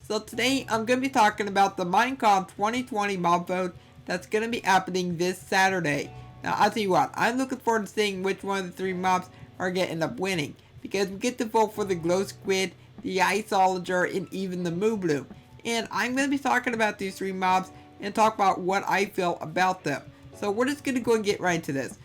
So today I'm going to be talking about the Minecraft 2020 mob vote that's going to be happening this Saturday. Now I'll tell you what, I'm looking forward to seeing which one of the three mobs are going to end up winning. Because we get to vote for the Glow Squid, the Iceologer, and even the Moobloom. And I'm going to be talking about these three mobs and talk about what I feel about them. So we're just going to go and get right into this.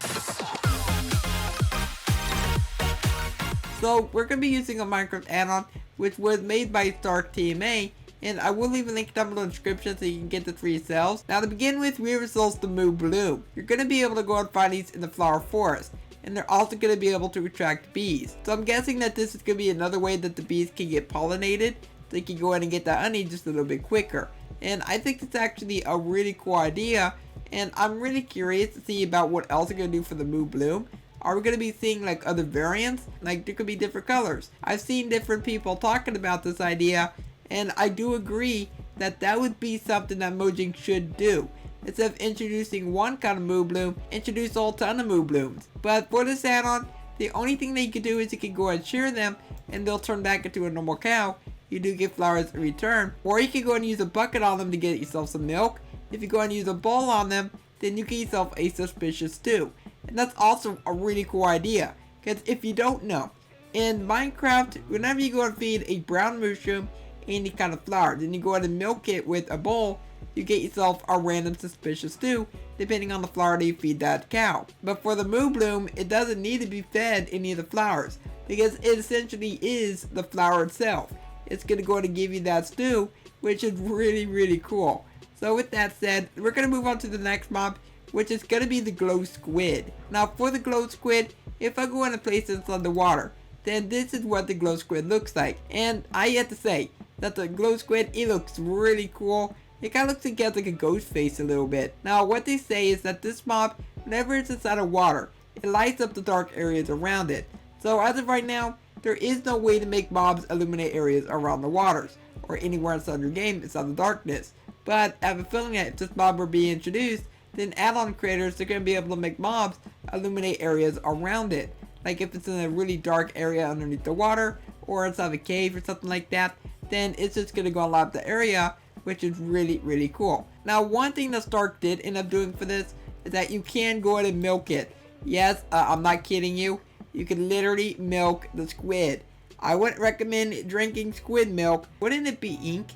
So we're going to be using a Minecraft add-on which was made by Stark TMA, and I will leave a link down below in the description so you can get this for yourselves. Now to begin with, we have results the Moobloom. You're going to be able to go and find these in the flower forest, and they're also going to be able to attract bees. So I'm guessing that this is going to be another way that the bees can get pollinated, so you can go ahead and get that honey just a little bit quicker. And I think it's actually a really cool idea, and I'm really curious to see about what else they're going to do for the Moobloom. Are we going to be seeing like other variants? Like there could be different colors. I've seen different people talking about this idea, and I do agree that that would be something that Mojang should do. Instead of introducing one kind of Moobloom, introduce a whole ton of Mooblooms. But for this add-on, the only thing that you can do is you can go and shear them, and they'll turn back into a normal cow. You do get flowers in return. Or you can go and use a bucket on them to get yourself some milk. If you go and use a bowl on them, then you get yourself a suspicious stew. And that's also a really cool idea, because if you don't know, in Minecraft, whenever you go and feed a brown mushroom any kind of flower, then you go ahead and milk it with a bowl, you get yourself a random suspicious stew, depending on the flower that you feed that cow. But for the Moobloom, it doesn't need to be fed any of the flowers, because it essentially is the flower itself. It's going to go ahead and give you that stew, which is really cool. So with that said, we're going to move on to the next mob, which is going to be the Glow Squid. Now for the Glow Squid, if I go in and place this underwater, then this is what the Glow Squid looks like. And I have to say that the Glow Squid, it looks really cool. It kind of looks like it has like a ghost face a little bit. Now what they say is that this mob, whenever it's inside of water, it lights up the dark areas around it. So as of right now, there is no way to make mobs illuminate areas around the waters, or anywhere inside your game inside the darkness. But I have a feeling that if this mob were being introduced, then add-on creators are going to be able to make mobs illuminate areas around it. Like if it's in a really dark area underneath the water, or inside a cave or something like that, then it's just going to go and light up the area, which is really cool. Now one thing that Stark did end up doing for this is that you can go ahead and milk it. Yes, I'm not kidding you. You can literally milk the squid. I wouldn't recommend drinking squid milk. Wouldn't it be ink?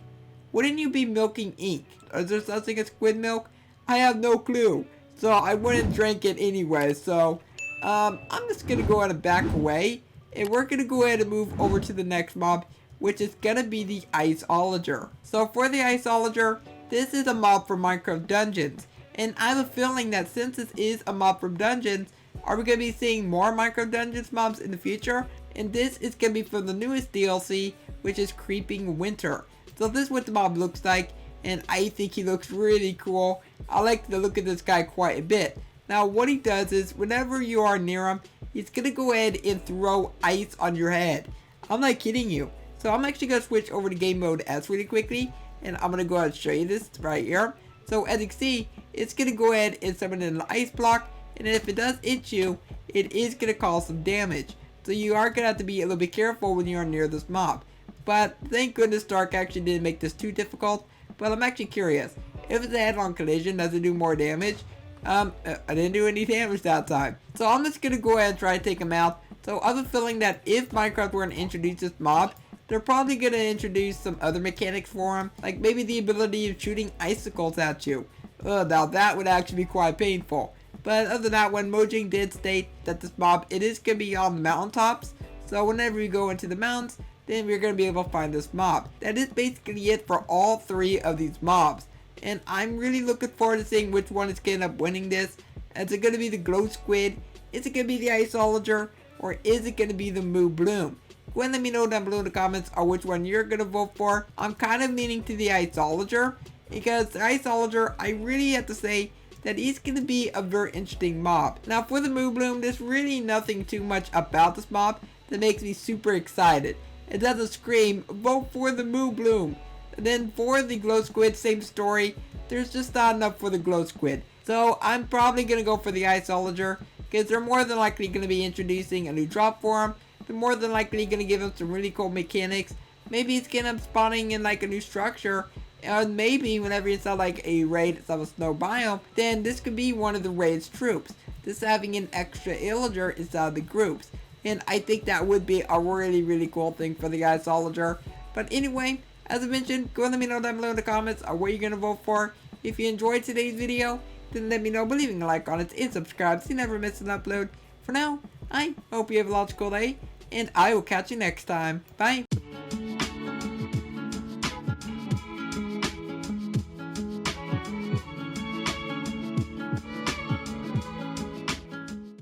Wouldn't you be milking ink? Is there such thing as squid milk? I have no clue, so I wouldn't drink it anyway. So I'm just gonna go ahead and back away, and we're gonna go ahead and move over to the next mob, which is gonna be the Iceologer. So for the Iceologer, this is a mob for Minecraft Dungeons, and I have a feeling that since this is a mob from Dungeons, are we gonna be seeing more Minecraft Dungeons mobs in the future? And this is gonna be from the newest DLC, which is Creeping Winter. So this is what the mob looks like, and I think he looks really cool. I like the look of this guy quite a bit. Now what he does is, whenever you are near him, he's going to go ahead and throw ice on your head. I'm not kidding you. So I'm actually going to switch over to game mode S really quickly, and I'm going to go ahead and show you this right here. So as you can see, it's going to go ahead and summon an ice block, and if it does hit you, it is going to cause some damage. So you are going to have to be a little bit careful when you are near this mob. But thank goodness Stark actually didn't make this too difficult. But I'm actually curious, if it's a head-on collision, does it do more damage? I didn't do any damage that time. So I'm just going to go ahead and try to take him out. So I have a feeling that if Minecraft were to introduce this mob, they're probably going to introduce some other mechanics for him. Like maybe the ability of shooting icicles at you. Now that would actually be quite painful. But other than that, when Mojang did state that this mob, it is going to be on the mountaintops. So whenever you go into the mountains, then we're going to be able to find this mob. That is basically it for all three of these mobs. And I'm really looking forward to seeing which one is going to end up winning this. Is it going to be the Glow Squid? Is it going to be the Iceologer? Or is it going to be the Moobloom? Go ahead and let me know down below in the comments on which one you're going to vote for. I'm kind of leaning to the Iceologer, because the Iceologer, I really have to say that he's going to be a very interesting mob. Now for the Moobloom, there's really nothing too much about this mob that makes me super excited. It doesn't scream, vote for the Moobloom. And then for the Glow Squid, same story. There's just not enough for the Glow Squid. So I'm probably going to go for the Iceologer, because they're more than likely going to be introducing a new drop for him. They're more than likely going to give him some really cool mechanics maybe it's gonna end up spawning in like a new structure. And maybe whenever it's on like a raid of a snow biome, then this could be one of the raid's troops. This having an extra Iceologer inside the groups. And I think that would be a really cool thing for the Iceologer. But anyway, as I mentioned, go and let me know down below in the comments what you're gonna vote for. If you enjoyed today's video, then let me know by leaving a like on it and subscribe so you never miss an upload. For now, I hope you have a logical day, and I will catch you next time. Bye!